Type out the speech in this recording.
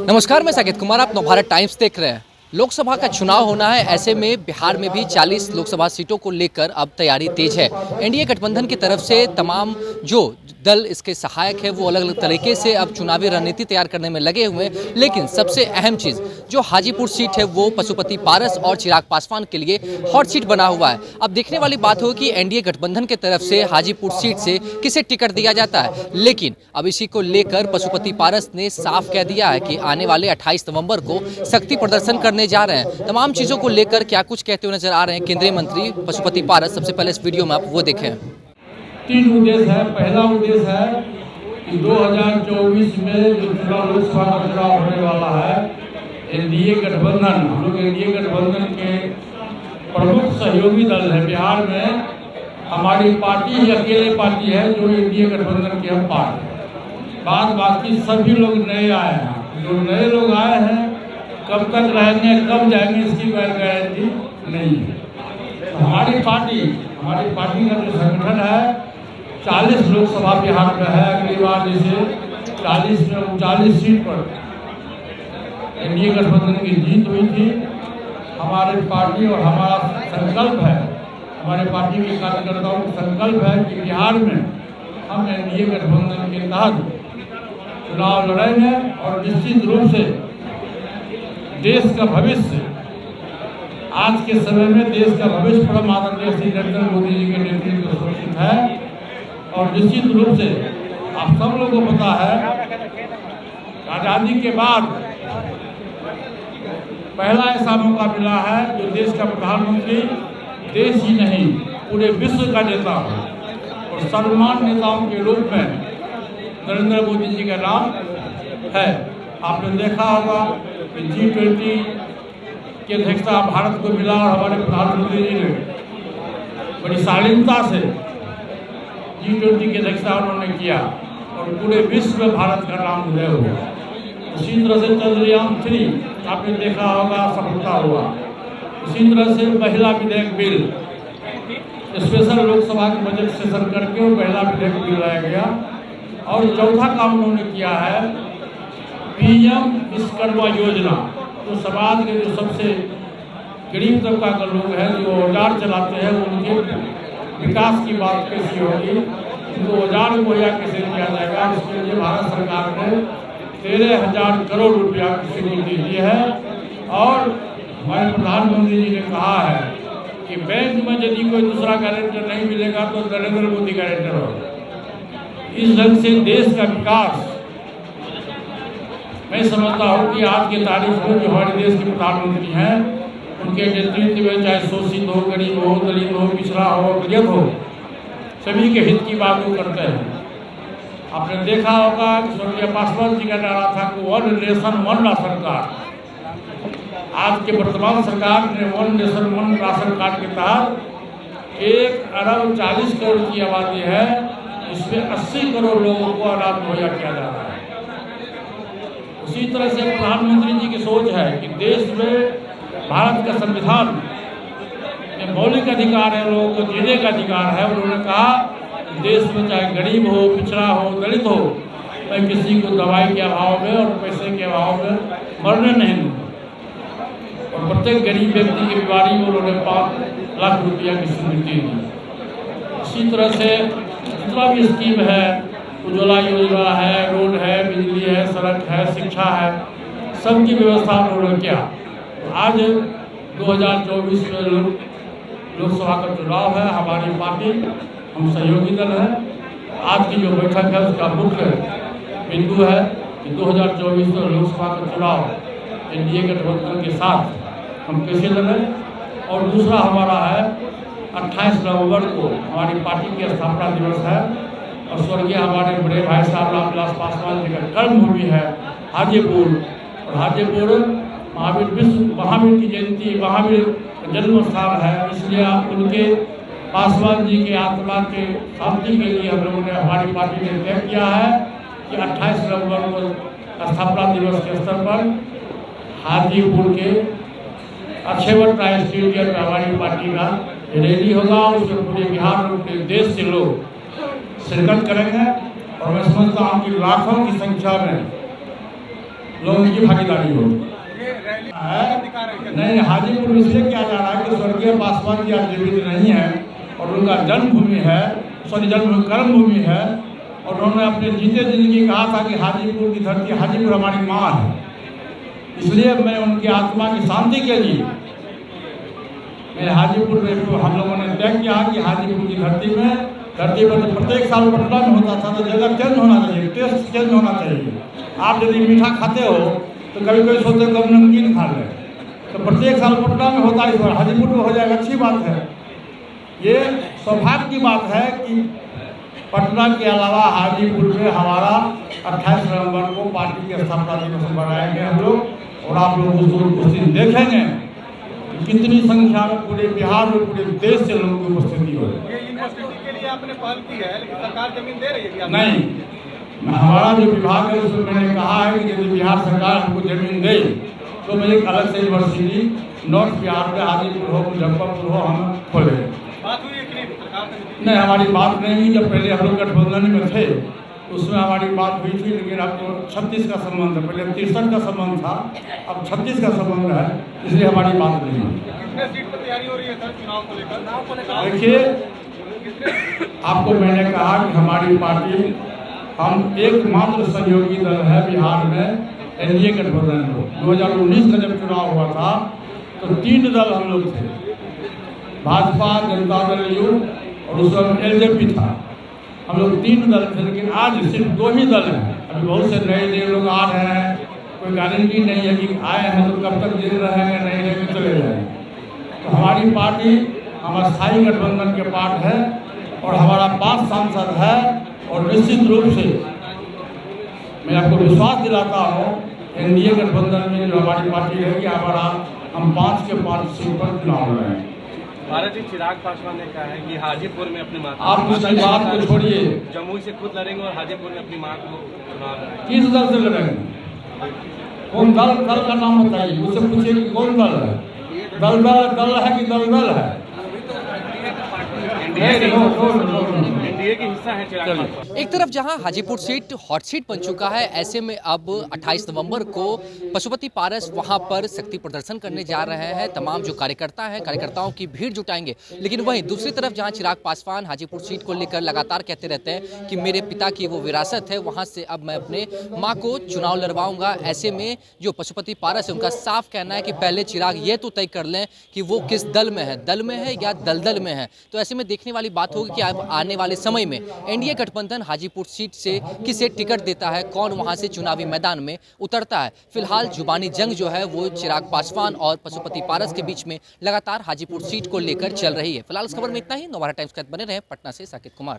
नमस्कार, मैं साकेत कुमार। आप नवभारत टाइम्स देख रहे हैं। लोकसभा का चुनाव होना है, ऐसे में बिहार में भी 40 लोकसभा सीटों को लेकर अब तैयारी तेज है। एनडीए गठबंधन की तरफ से तमाम जो दल इसके सहायक है वो अलग अलग तरीके से अब चुनावी रणनीति तैयार करने में लगे हुए हैं। लेकिन सबसे अहम चीज़ जो हाजीपुर सीट है वो पशुपति पारस और चिराग पासवान के लिए हॉट सीट बना हुआ है। अब देखने वाली बात हो कि एनडीए गठबंधन की तरफ से हाजीपुर सीट से किसे टिकट दिया जाता है। लेकिन अब इसी को लेकर पशुपति पारस ने साफ कह दिया है कि आने वाले 28 नवंबर को शक्ति प्रदर्शन करने जा रहे हैं। तमाम चीज़ों को लेकर क्या कुछ कहते हुए नजर आ रहे हैं केंद्रीय मंत्री पशुपति पारस। सबसे पहले इस वीडियो में आप वो देखें। तीन उद्देश्य है। पहला उद्देश्य है कि 2024 में जो चुनाव लोकसभा का चुनाव होने वाला है, एनडीए गठबंधन, हम लोग एनडीए गठबंधन के प्रमुख सहयोगी दल है। बिहार में हमारी पार्टी ही अकेले पार्टी है जो एनडीए गठबंधन की हम पार्टी। बाकी सभी लोग नए आए हैं। जो नए लोग आए हैं कब तक रहेंगे कब जाएंगे इसकी कोई गारंटी नहीं है। हमारी पार्टी का जो संगठन है 40 लोकसभा बिहार में है। अगली बार जैसे 40 में 39 सीट पर एनडीए गठबंधन की जीत हुई थी। हमारी पार्टी और हमारा संकल्प है, हमारे पार्टी के कार्यकर्ताओं का संकल्प है कि बिहार में हम एनडीए गठबंधन के तहत चुनाव लड़ेंगे और निश्चित रूप से देश का भविष्य, आज के समय में देश का भविष्य परम आदरणीय श्री नरेंद्र मोदी जी के नेतृत्व में सुरक्षित है। और निश्चित रूप से आप सब लोगों को पता है आज़ादी के बाद पहला ऐसा मौका मिला है जो देश का प्रधानमंत्री देश ही नहीं पूरे विश्व का नेता और सर्वमान्य नेताओं के रूप में नरेंद्र मोदी जी का नाम है। आपने देखा होगा कि G20 की अध्यक्षता भारत को मिला और हमारे प्रधानमंत्री जी ने बड़ी शालीनता से G20 की अध्यक्षता उन्होंने किया और पूरे विश्व में भारत का नाम उदय हुआ। उसी तरह से चंद्रयान 3 आपने देखा होगा सफलता हुआ। उसी तरह से महिला विधेयक बिल स्पेशल लोकसभा के बजट सेशन करके वो महिला विधेयक बिल लाया गया। और चौथा काम उन्होंने किया है PM विश्वकर्मा योजना, जो समाज के जो सबसे गरीब तबका के लोग हैं जो औजार चलाते हैं उनके विकास की बात कैसी होगी, उनको औजार मुहैया कैसे दिया जाएगा, उसके लिए भारत सरकार ने 13,000 करोड़ रुपया की स्वीकृति दी है। और हमारे प्रधानमंत्री जी ने कहा है कि बैंक में यदि कोई दूसरा गारंटर नहीं मिलेगा तो नरेंद्र मोदी गारंटर होगा। इस ढंग से देश का विकास मैं समझता हूँ कि आज के तारीख में जो हमारे देश के प्रधानमंत्री हैं उनके नेतृत्व में चाहे शोषित हो, गरीब हो, दलित हो, पिछड़ा हो, गरीब हो, सभी के हित की बात वो करते हैं। आपने देखा होगा कि स्वर्गीय पासवान जी का नारा था कि 1 नेशन 1 राशन कार्ड। आज के वर्तमान सरकार ने 1 नेशन 1 राशन कार्ड के तहत 1 अरब 40 करोड़ की आबादी है, इसमें 80 करोड़ लोगों को अनाज मुहैया किया जा रहा है। उसी तरह से प्रधानमंत्री जी की सोच है कि देश में भारत का संविधान में मौलिक अधिकार है, लोगों को जीने का अधिकार है। उन्होंने कहा देश में चाहे गरीब हो, पिछड़ा हो, दलित हो, मैं किसी को दवाई के अभाव में और पैसे के अभाव में मरने नहीं दूँगा। और प्रत्येक गरीब व्यक्ति की बीमारी में उन्होंने 5 लाख रुपया की स्वीकृति दी। इसी तरह से जितना भी स्कीम है, उज्ज्वला योजना है, रोड है, बिजली है, सड़क है, शिक्षा है, सबकी व्यवस्था उन्होंने किया। आज 2024 में लोकसभा का चुनाव है। हमारी पार्टी, हम सहयोगी दल हैं। आज की जो बैठक है उसका मुख्य बिंदु है कि 2024 में लोकसभा का चुनाव एनडीए गठबंधन के साथ हम कैसे लड़ें। और दूसरा हमारा है 28 नवंबर को हमारी पार्टी की स्थापना दिवस है और स्वर्गीय हमारे बड़े भाई साहब रामविलास पासवान जी का कर्मभूमि है हाजीपुर। और हाजीपुर महावीर की जयंती, महावीर जन्म स्थान है, इसलिए आप उनके पासवान जी के आत्मा के शांति के लिए हम लोगों ने, हमारी पार्टी ने तय किया है कि 28 नवंबर को स्थापना दिवस के स्तर पर हाजीपुर के अक्षयवट राय स्टेडियम में हमारी पार्टी का रैली होगा। उसमें पूरे बिहार और पूरे देश से लोग शिरकत करेंगे। और मैं समझता हूँ कि लाखों की संख्या में लोगों की भागीदारी हो। नहीं, हाजीपुर में इसलिए किया जा रहा है कि स्वर्गीय पासवान जी आज जीवित नहीं है और उनका जन्मभूमि है, जन्मभूमि कर्मभूमि है, और उन्होंने अपने जीते जिंदगी कहा था कि हाजीपुर की धरती, हाजीपुर हमारी माँ है। इसलिए मैं उनकी आत्मा की शांति के लिए मैं हाजीपुर में, हम लोगों ने तय किया कि हाजीपुर की धरती पर तो प्रत्येक साल पटना में होता था, तो जगह चेंज होना चाहिए, टेस्ट चेंज होना चाहिए। आप यदि मीठा खाते हो तो कभी कभी सोचते हो कब नमकीन खा लें, तो प्रत्येक साल पटना में होता है, इस बार हाजीपुर में हो जाएगा, अच्छी बात है। ये सौभाग्य की बात है कि पटना के अलावा हाजीपुर में हमारा 28 नवंबर को पार्टी के स्थापना दिवस मनाएंगे हम लोग, और आप लोग उस दिन देखेंगे कितनी संख्या में पूरे बिहार में, पूरे देश से लोगों की उपस्थिति हो। ये यूनिवर्सिटी के लिए आपने पहल की है, लेकिन सरकार जमीन दे रही है? नहीं, हमारा जो विभाग है उसमें मैंने कहा है कि यदि बिहार सरकार हमको जमीन दे तो मैं एक अलग से यूनिवर्सिटी नॉर्थ बिहार में हाजीपुर हो, मुजफ्फरपुर हो, हम खोले। बात हुई है कि नहीं सरकार से? नहीं, हमारी बात नहीं हुई। जब पहले हम लोग गठबंधन में थे उसमें हमारी बात हुई थी, लेकिन अब तो 36 का संबंध है, पहले 63 का संबंध था, अब 36 का संबंध है, इसलिए हमारी बात नहीं हुई। कितने सीट पर तैयारी हो रही है सर चुनाव को लेकर? देखिए, आपको मैंने कहा कि हमारी पार्टी, हम एकमात्र सहयोगी दल है बिहार में एनडीए गठबंधन को। 2019 का जब चुनाव हुआ था तो 3 दल हम लोग थे, भाजपा, जनता दल यू और उस वक्त एलजेपी था। हम लोग 3 दल थे, लेकिन आज सिर्फ 2 ही दल हैं। अभी बहुत से नए लोग आ रहे हैं, कोई गारंटी नहीं है कि आए हैं तो कब तक दिन रहेंगे, नहीं रहेंगे, चले जाएंगे। तो हमारी पार्टी हम स्थायी गठबंधन के पार्ट है और हमारा 5 सांसद है, और निश्चित रूप से मैं आपको विश्वास दिलाता हूँ एनडीए गठबंधन में जो हमारी पार्टी रहेगी, हमारा हम 5 के 5 सीट पर चुनाव लड़ेंगे। भारत जी, चिराग पासवान ने कहा है कि हाजीपुर में अपनी मां, आप उसकी बात को छोड़िए, जमुई से खुद लड़ेंगे और हाजीपुर में अपनी मां को चुनाव लड़ेंगे। किस दल से लड़ेंगे? कौन दल का नाम बताइए, मुझसे पूछिए कि कौन दल है। दल है कि दल है? एनडीए की हिस्सा है चिराग पासवान। एक तरफ जहां हाजीपुर सीट हॉट सीट बन चुका है, ऐसे में अब 28 नवंबर को पशुपति पारस वहां पर शक्ति प्रदर्शन करने जा रहे हैं। तमाम जो कार्यकर्ता हैं, कार्यकर्ताओं की भीड़ जुटाएंगे। लेकिन वहीं दूसरी तरफ जहां चिराग पासवान हाजीपुर सीट को लेकर लगातार कहते रहते हैं कि मेरे पिता की वो विरासत है, वहां से अब मैं अपने माँ को चुनाव लड़वाऊंगा। ऐसे में जो पशुपति पारस है, उनका साफ कहना है कि पहले चिराग ये तो तय कर लें कि वो किस दल में है या दलदल में है। तो ऐसे में देखने वाली बात होगी कि अब आने वाले समय में एनडीए गठबंधन हाजीपुर सीट से किसे टिकट देता है, कौन वहां से चुनावी मैदान में उतरता है। फिलहाल जुबानी जंग जो है वो चिराग पासवान और पशुपति पारस के बीच में लगातार हाजीपुर सीट को लेकर चल रही है। फिलहाल इस खबर में इतना ही। नवभारत टाइम्स के साथ बने रहे। पटना से साकेत कुमार।